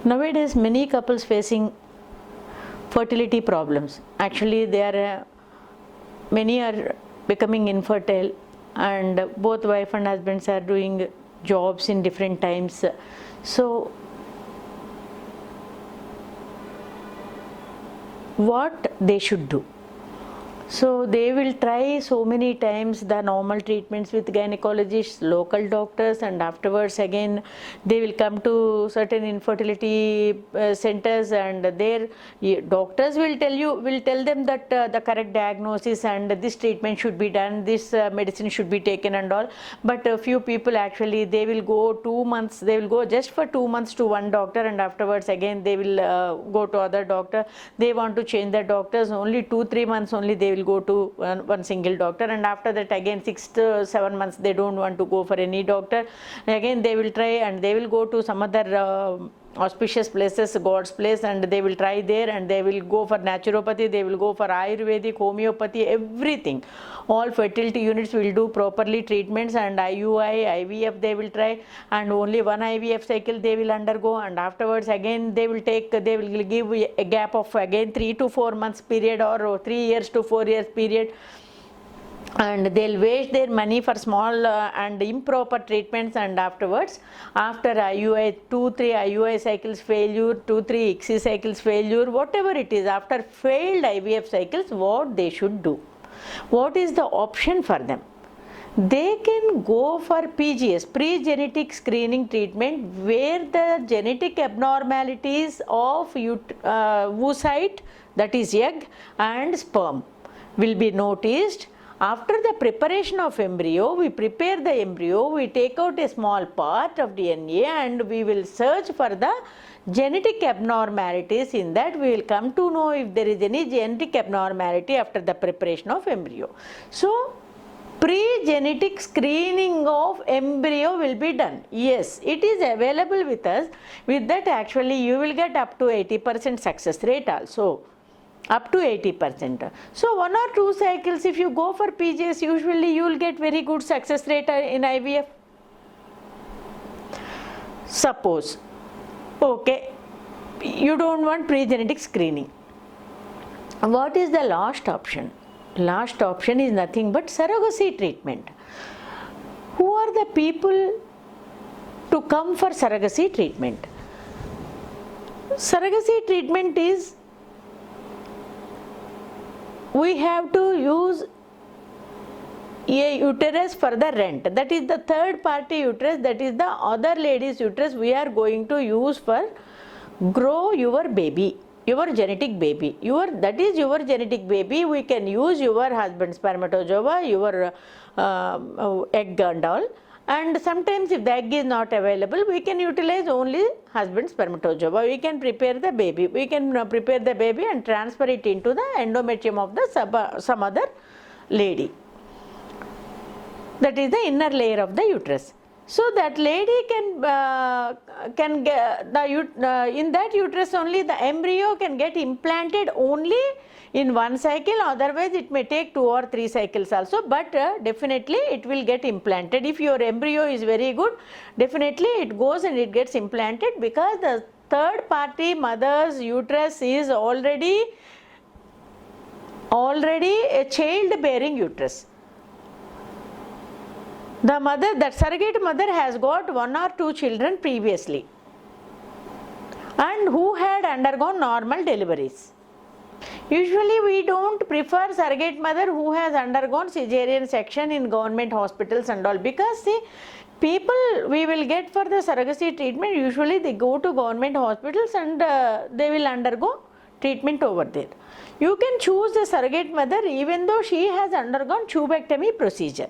Nowadays, many couples facing fertility problems. Actually, many are becoming infertile, and both wife and husbands are doing jobs in different times. So, what they should do? So they will try so many times the normal treatments with gynecologists, local doctors, and afterwards again they will come to certain infertility centers, and their doctors will tell them that the correct diagnosis and this treatment should be done, this medicine should be taken and all. But a few people actually they will go 2 months, they will go just for 2 months to one doctor, and afterwards again they will go to other doctor. They want to change the doctors, only 2-3 months only they will go to one single doctor, and after that again 6 to 7 months they don't want to go for any doctor. Again they will try and they will go to some other auspicious places, God's place, and they will try there, and they will go for naturopathy, they will go for Ayurvedic, homeopathy, everything. All fertility units will do properly treatments, and IUI, IVF they will try, and only one IVF cycle they will undergo, and afterwards again they will give a gap of again 3 to 4 months period, or 3 years to 4 years period, and they'll waste their money for small and improper treatments. And afterwards, after IUI 2-3 IUI cycles failure, 2-3 ICSI cycles failure, whatever it is, after failed IVF cycles, what they should do? What is the option for them? They can go for PGS, pre-genetic screening treatment, where the genetic abnormalities of oocyte, that is egg, and sperm will be noticed. After the preparation of embryo, we prepare the embryo, we take out a small part of DNA, and we will search for the genetic abnormalities. In that, we will come to know if there is any genetic abnormality after the preparation of embryo. So, pre-genetic screening of embryo will be done. Yes, it is available with us. With that, actually, you will get up to 80% success rate also. Up to 80%. So 1 or 2 cycles, if you go for PGS, usually you will get very good success rate in IVF. Suppose, okay, you don't want pre-genetic screening. What is the last option? Last option is nothing but surrogacy treatment. Who are the people to come for surrogacy treatment? Surrogacy treatment is, we have to use a uterus for the rent. That is the third party uterus, that is the other lady's uterus we are going to use for grow your baby, your genetic baby. That is your genetic baby. We can use your husband's spermatozoa, your egg and all. And sometimes if the egg is not available, we can utilize only husband's spermatozoa. We can prepare the baby. We can prepare the baby and transfer it into the endometrium of the some other lady. That is the inner layer of the uterus. So that lady can get in that uterus only the embryo can get implanted only in one cycle, otherwise it may take 2 or 3 cycles also, but definitely it will get implanted. If your embryo is very good, definitely it goes and it gets implanted, because the third party mother's uterus is already a child bearing uterus. The mother, that surrogate mother, has got 1 or 2 children previously and who had undergone normal deliveries. Usually we don't prefer surrogate mother who has undergone cesarean section in government hospitals and all, because see, people we will get for the surrogacy treatment, usually they go to government hospitals and they will undergo treatment over there. You can choose the surrogate mother even though she has undergone tubectomy procedure.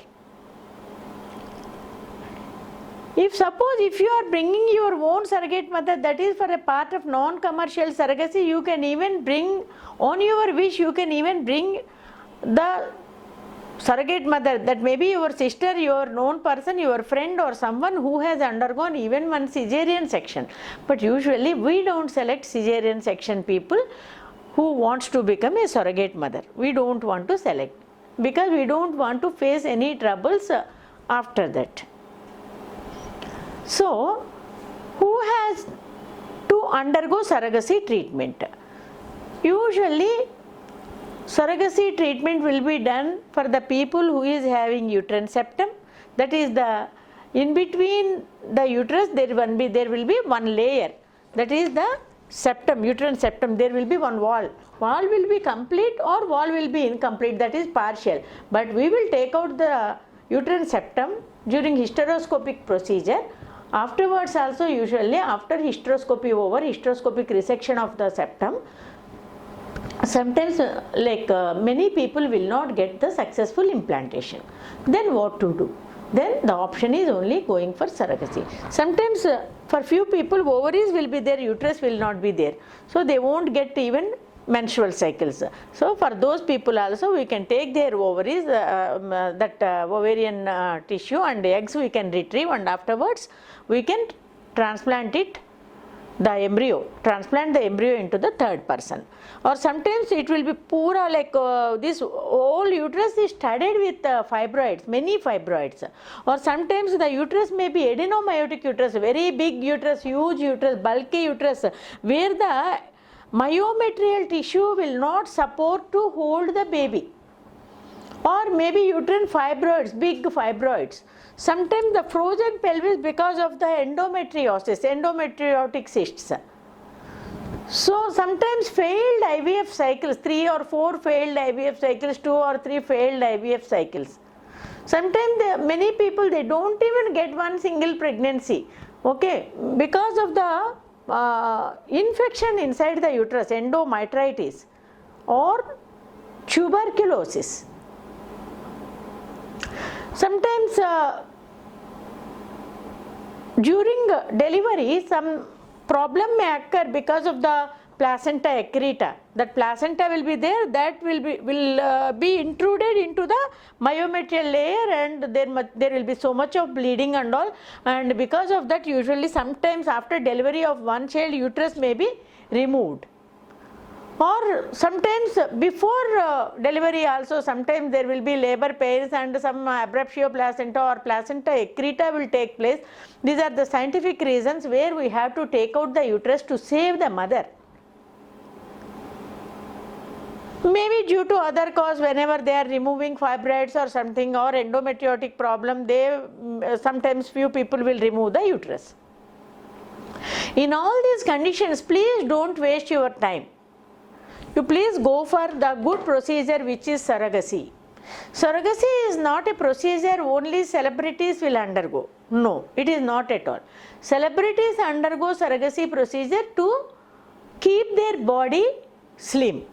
If you are bringing your own surrogate mother, that is for a part of non-commercial surrogacy, you can even bring, on your wish, you can even bring the surrogate mother, that may be your sister, your known person, your friend, or someone who has undergone even one cesarean section. But usually we don't select cesarean section people who wants to become a surrogate mother. We don't want to select, because we don't want to face any troubles after that. So, who has to undergo surrogacy treatment. Usually surrogacy treatment will be done for the people who is having uterine septum, that is the in between the uterus there will be one layer, that is the septum, uterine septum. There will be one wall will be complete or wall will be incomplete, that is partial, but we will take out the uterine septum during hysteroscopic procedure. Afterwards also, usually after hysteroscopy over, hysteroscopic resection of the septum, sometimes many people will not get the successful implantation. Then what to do? Then the option is only going for surrogacy. Sometimes for few people ovaries will be there, uterus will not be there, so they won't get even menstrual cycles. So for those people also we can take their ovaries, ovarian tissue and eggs we can retrieve, and afterwards we can transplant the embryo into the third person. Or sometimes it will be pura this whole uterus is studded with fibroids, many fibroids. Or sometimes the uterus may be adenomyotic uterus, very big uterus, huge uterus, bulky uterus, where the myometrial tissue will not support to hold the baby. Or maybe uterine fibroids, big fibroids. Sometimes the frozen pelvis because of the endometriosis, endometriotic cysts. So sometimes failed IVF cycles, 3 or 4 failed IVF cycles, 2 or 3 failed IVF cycles. Sometimes many people, they don't even get one single pregnancy, okay, because of the infection inside the uterus, endometritis or tuberculosis. Sometimes during delivery some problem may occur because of the placenta accreta. That placenta will be there, that will be intruded into the myometrial layer, and there will be so much of bleeding and all, and because of that usually sometimes after delivery of one child uterus may be removed. Or sometimes before delivery also, sometimes there will be labor pains and some abruptio placenta or placenta accreta will take place. These are the scientific reasons where we have to take out the uterus to save the mother. Maybe due to other cause, whenever they are removing fibroids or something, or endometriotic problem, they sometimes few people will remove the uterus. In all these conditions, please don't waste your time. You please go for the good procedure, which is surrogacy. Surrogacy is not a procedure only celebrities will undergo. No, it is not at all. Celebrities undergo surrogacy procedure to keep their body slim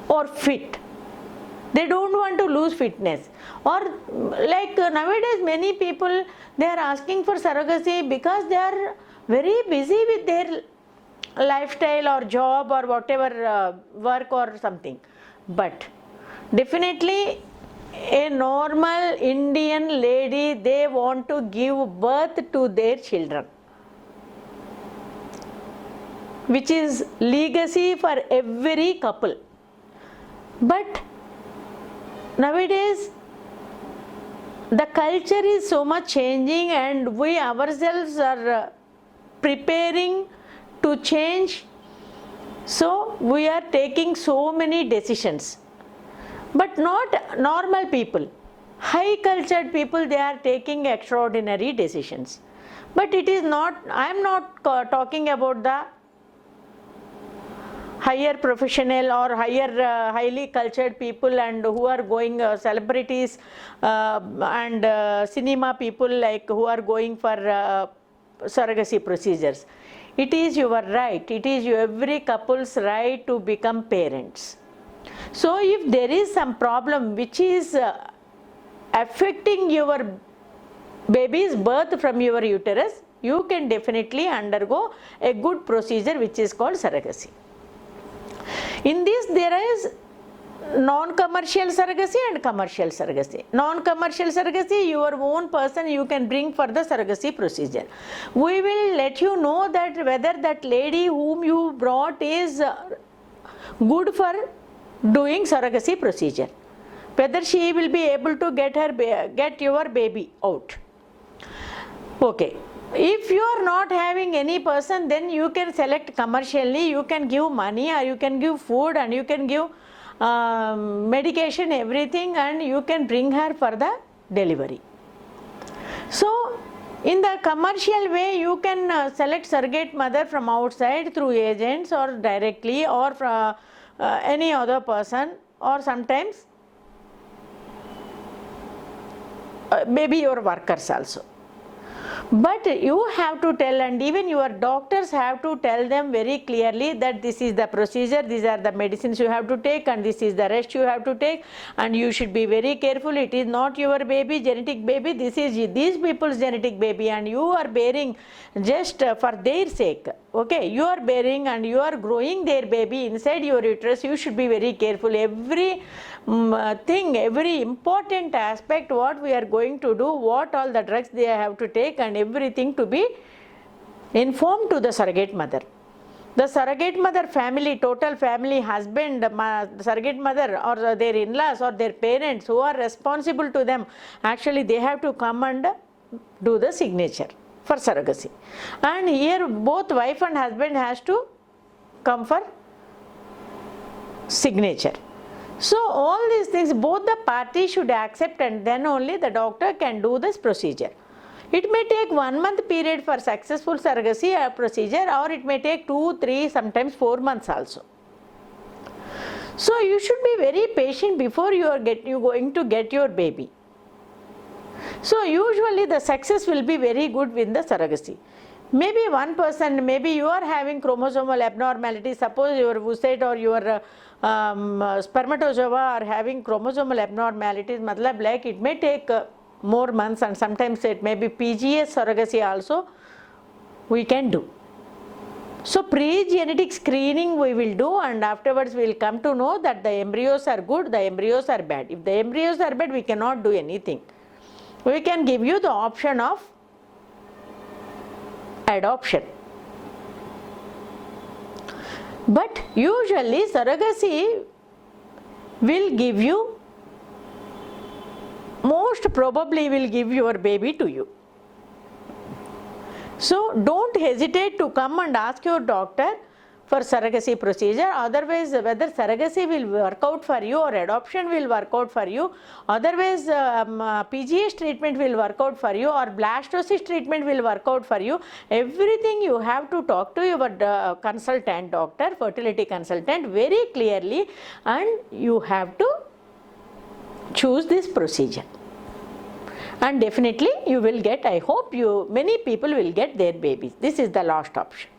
or fit. They don't want to lose fitness. Or like nowadays many people, they are asking for surrogacy because they are very busy with their lifestyle or job or whatever work or something. But definitely a normal Indian lady, they want to give birth to their children, which is legacy for every couple. But nowadays the culture is so much changing, and we ourselves are preparing to change, so we are taking so many decisions. But not normal people, high cultured people, they are taking extraordinary decisions. But it is not, I am not talking about the higher professional or higher highly cultured people and who are going celebrities and cinema people like who are going for surrogacy procedures. It is your right, it is every couple's right to become parents. So if there is some problem which is affecting your baby's birth from your uterus, you can definitely undergo a good procedure which is called surrogacy. In this there is non-commercial surrogacy and commercial surrogacy. Non-commercial surrogacy, your own person you can bring for the surrogacy procedure. We will let you know that whether that lady whom you brought is good for doing surrogacy procedure, whether she will be able to get your baby out. Okay. If you are not having any person, then you can select commercially, you can give money or you can give food and you can give medication, everything, and you can bring her for the delivery. So in the commercial way, you can select surrogate mother from outside through agents or directly or from any other person, or sometimes maybe your workers also. But you have to tell, and even your doctors have to tell them very clearly that this is the procedure, these are the medicines you have to take, and this is the rest you have to take, and you should be very careful. It is not your baby, genetic baby, this is these people's genetic baby, and you are bearing just for their sake. Okay, you are bearing and you are growing their baby inside your uterus. You should be very careful. Every thing, every important aspect, what we are going to do, what all the drugs they have to take, and everything to be informed to the surrogate mother. The surrogate mother family, total family, husband, surrogate mother or their in-laws or their parents who are responsible to them, actually they have to come and do the signature for surrogacy. And here both wife and husband has to come for signature. So all these things both the parties should accept, and then only the doctor can do this procedure. It may take 1 month period for successful surrogacy procedure, or it may take 2, 3, sometimes 4 months also. So you should be very patient before you are going to get your baby. So usually the success will be very good with the surrogacy. Maybe one person, maybe you are having chromosomal abnormalities, suppose your oocyte or your spermatozoa are having chromosomal abnormalities, matlab like it may take more months, and sometimes it may be PGS surrogacy also we can do. So pre-genetic screening we will do, and afterwards we will come to know that the embryos are good, the embryos are bad. If the embryos are bad, we cannot do anything. We can give you the option of adoption. But usually surrogacy will give you, most probably will give your baby to you. So don't hesitate to come and ask your doctor for surrogacy procedure. Otherwise, whether surrogacy will work out for you or adoption will work out for you, otherwise PGS treatment will work out for you, or blastocyst treatment will work out for you. Everything you have to talk to your consultant, doctor, fertility consultant very clearly, and you have to choose this procedure. And definitely you will get, I hope many people will get their babies. This is the last option.